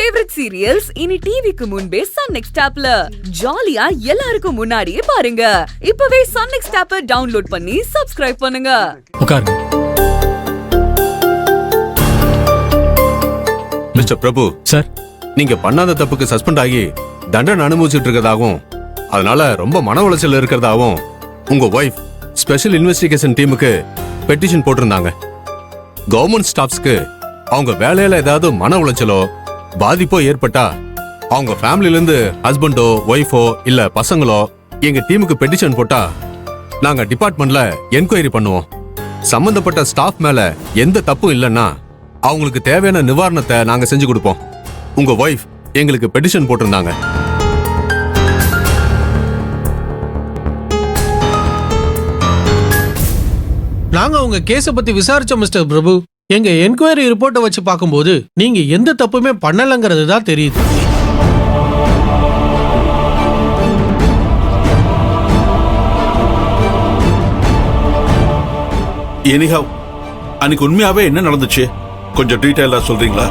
Favourite serials இனி டிவிக்கு முன்பே சன் நெக்ஸ்ட் ஆப்ல ஜாலியா எல்லாருக்கும் முன்னாடியே பாருங்க. இப்பவே சன் நெக்ஸ்ட் ஆப்பை டவுன்லோட் பண்ணி சப்ஸ்கிரைப் பண்ணுங்க. உட்காருங்க. மிஸ்டர் பிரபு சார், நீங்க பண்ணாத தப்புக்கு சஸ்பெண்ட் ஆகி தண்டனை அனுபவிச்சுட்டு இருக்கிறதாகவும் அதனால ரொம்ப மன உளைச்சல் இருக்கிறதாகவும் உங்க ஒய்ஃப் ஸ்பெஷல் இன்வெஸ்டிகேஷன் டீமுக்கு பெட்டிஷன் போட்டிருந்தாங்க. கவர்மெண்ட் ஸ்டாஃப்ஸ்க்கு அவங்க வேலையில ஏதாவது மன உளைச்சலோ பாதிப்போ ஏற்பட்டா அவங்க ஃபேமிலில இருந்து ஹஸ்பண்டோ ஒய்ஃபோ இல்ல பசங்களோ எங்க டீமுக்கு பெட்டிஷன் போட்டா நாங்க டிபார்ட்மெண்ட்ல என்கொயரி பண்ணுவோம். சம்பந்தப்பட்ட ஸ்டாஃப் மேல எந்த தப்பும் இல்லைன்னா அவங்களுக்கு தேவையான நிவாரணத்தை நாங்க செஞ்சு கொடுப்போம். உங்க ஒய்ஃப் எங்களுக்கு பெட்டிஷன் போட்டிருந்தாங்க. நாங்க உங்க கேஸ பத்தி விசாரிச்சோம் மிஸ்டர் பிரபு. எங்க என்கொயரி ரிப்போர்ட்டை வச்சு பார்க்கும்போது நீங்க எந்த தப்புமே பண்ணலங்கிறது தான் தெரியுது. எனிஹவ், அன்னைக்கு உண்மையாவே என்ன நடந்துச்சு கொஞ்சம் டீடைலா சொல்றீங்களா?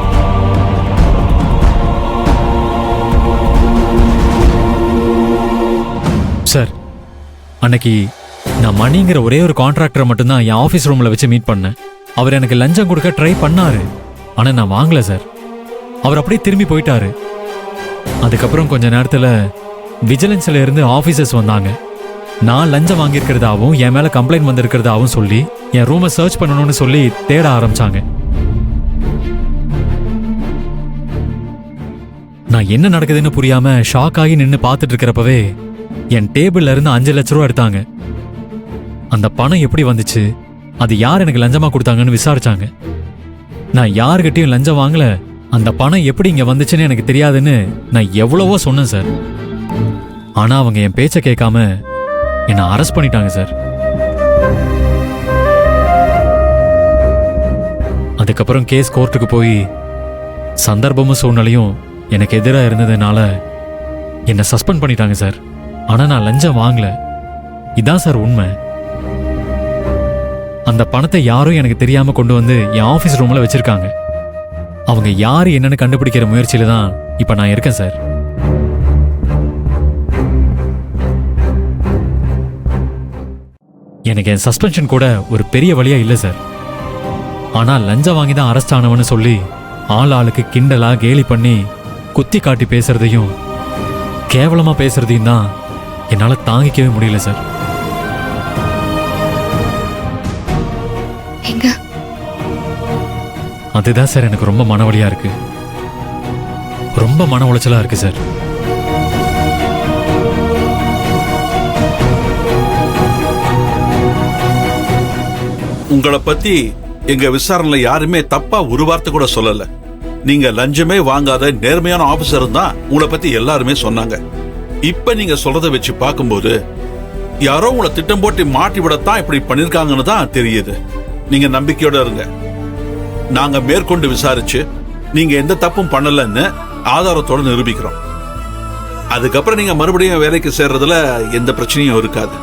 சார், அன்னைக்கு நான் மணிங்கிற ஒரே ஒரு கான்ட்ராக்டரை மட்டும்தான் என் ஆஃபீஸ் ரூம்ல வச்சு மீட் பண்ணேன். அவர் எனக்கு லஞ்சம் கொடுக்க ட்ரை பண்ணாரு, ஆனா நான் வாங்கல சார். அவர் அப்படியே திரும்பி போயிட்டாரு. அதுக்கப்புறம் கொஞ்ச நேரத்துல விஜிலன்ஸ்ல இருந்து ஆபீசர்ஸ் வந்தாங்க. நான் லஞ்சம் வாங்கியிருக்கிறதாவும் என் மேல கம்ப்ளைண்ட் வந்திருக்கிறதாவும் சொல்லி என் ரூமை சர்ச் பண்ணணும்னு சொல்லி தேட ஆரம்பிச்சாங்க. நான் என்ன நடக்குதுன்னு புரியாம ஷாக் ஆகி நின்று பார்த்துட்டு இருக்கிறப்பவே என் டேபிள்ல இருந்து 5 லட்ச ரூபா எடுத்தாங்க. அந்த பணம் எப்படி வந்துச்சு, அது யார் எனக்கு லஞ்சமா கொடுத்தாங்கன்னு விசாரிச்சாங்க. நான் யாருக்கிட்டையும் லஞ்சம் வாங்கல, அந்த பணம் எப்படி இங்க வந்துச்சுன்னு எனக்கு தெரியாதுன்னு நான் எவ்வளவோ சொன்னேன் சார். ஆனா அவங்க என் பேச்ச கேட்காம என்னை அரெஸ்ட் பண்ணிட்டாங்க சார். அதுக்கப்புறம் கேஸ் கோர்ட்டுக்கு போய் சந்தர்ப்பமும் சூழ்நிலையும் எனக்கு எதிராக இருந்ததுனால என்னை சஸ்பெண்ட் பண்ணிட்டாங்க சார். ஆனா நான் லஞ்சம் வாங்கல, இதான் சார் உண்மை. அந்த பணத்தை யாரும் எனக்கு தெரியாம கொண்டு வந்து என் ஆபீஸ் ரூம்ல வச்சிருக்காங்க. அவங்க யாரு என்னன்னு கண்டுபிடிக்கிற முயற்சியில தான் இப்ப நான் இருக்கேன் சார். எனக்கு என் சஸ்பென்ஷன் கூட ஒரு பெரிய வழியா இல்லை சார். ஆனா லஞ்சம் வாங்கி தான் அரெஸ்ட் ஆனவன்னு சொல்லி ஆளுக்கு கிண்டலா கேலி பண்ணி குத்தி காட்டி பேசுறதையும் கேவலமா பேசுறதையும் தான் என்னால தாங்கிக்கவே முடியல சார். அதுதான் சார் எனக்கு ரொம்ப மனவலியா இருக்கு, ரொம்ப மன உளைச்சலா இருக்கு சார். உங்களை பத்தி எங்க விசாரணையில யாருமே தப்பா ஒரு வார்த்தை கூட சொல்லல. நீங்க லஞ்சமே வாங்காத நேர்மையான ஆபீசர் தான் உங்களை பத்தி எல்லாருமே சொன்னாங்க. இப்ப நீங்க சொல்றதை வச்சு பார்க்கும்போது யாரோ உங்களை திட்டம் போட்டு மாட்டி விடத்தான் இப்படி பண்ணிருக்காங்கன்னு தான் தெரியுது. நீங்க நம்பிக்கையோட இருங்க. நாங்க மேற்கொண்டு விசாரிச்சு நீங்க எந்த தப்பும் பண்ணலன்னு ஆதாரத்தோட நிரூபிக்கிறோம். அதுக்கப்புறம் நீங்க மறுபடியும் வேலைக்கு சேர்றதுல எந்த பிரச்சனையும் இருக்காது.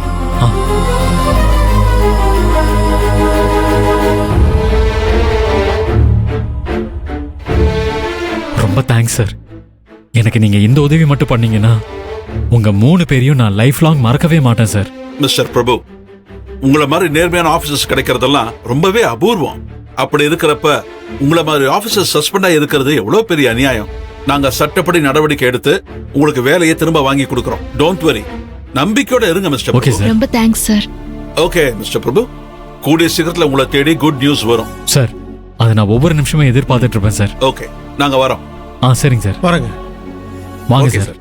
ரொம்ப தேங்க்ஸ் சார். எனக்கு நீங்க இந்த உதவி மட்டும் பண்ணீங்கன்னா உங்க 3 பேரையும் நான் லைஃப் லாங் மறக்கவே மாட்டேன் சார். மிஸ்டர் பிரபு, உங்களை மாதிரி நேர்மையான ஆபீசர்ஸ் கிடைக்கிறதெல்லாம் ரொம்பவே அபூர்வம். அப்படி இருக்கிறப்ப உங்களை மாதிரி ஆபீசர் சஸ்பெண்ட் ஆகி இருக்கிறது எவ்வளவு பெரிய அநியாயம். நாங்க சட்டப்படி நடவடிக்கை எடுத்து உங்களுக்கு வேலையை திரும்ப வாங்கி கொடுக்கிறோம். டோன்ட் வரி, நம்பிக்கையோட இருங்க மிஸ்டர். Okay sir. ரொம்ப தேங்க்ஸ் சார். ஓகே மிஸ்டர் பிரபு, கூடிய சீக்கிரத்துல உங்களை தேடி குட் நியூஸ் வரும் சார். அதை நான் ஒவ்வொரு நிமிஷமும் எதிர்பார்த்துட்டு இருப்பேன் சார். ஓகே, நாங்க வரோம். சரிங்க சார். வரங்க. வாங்க சார்.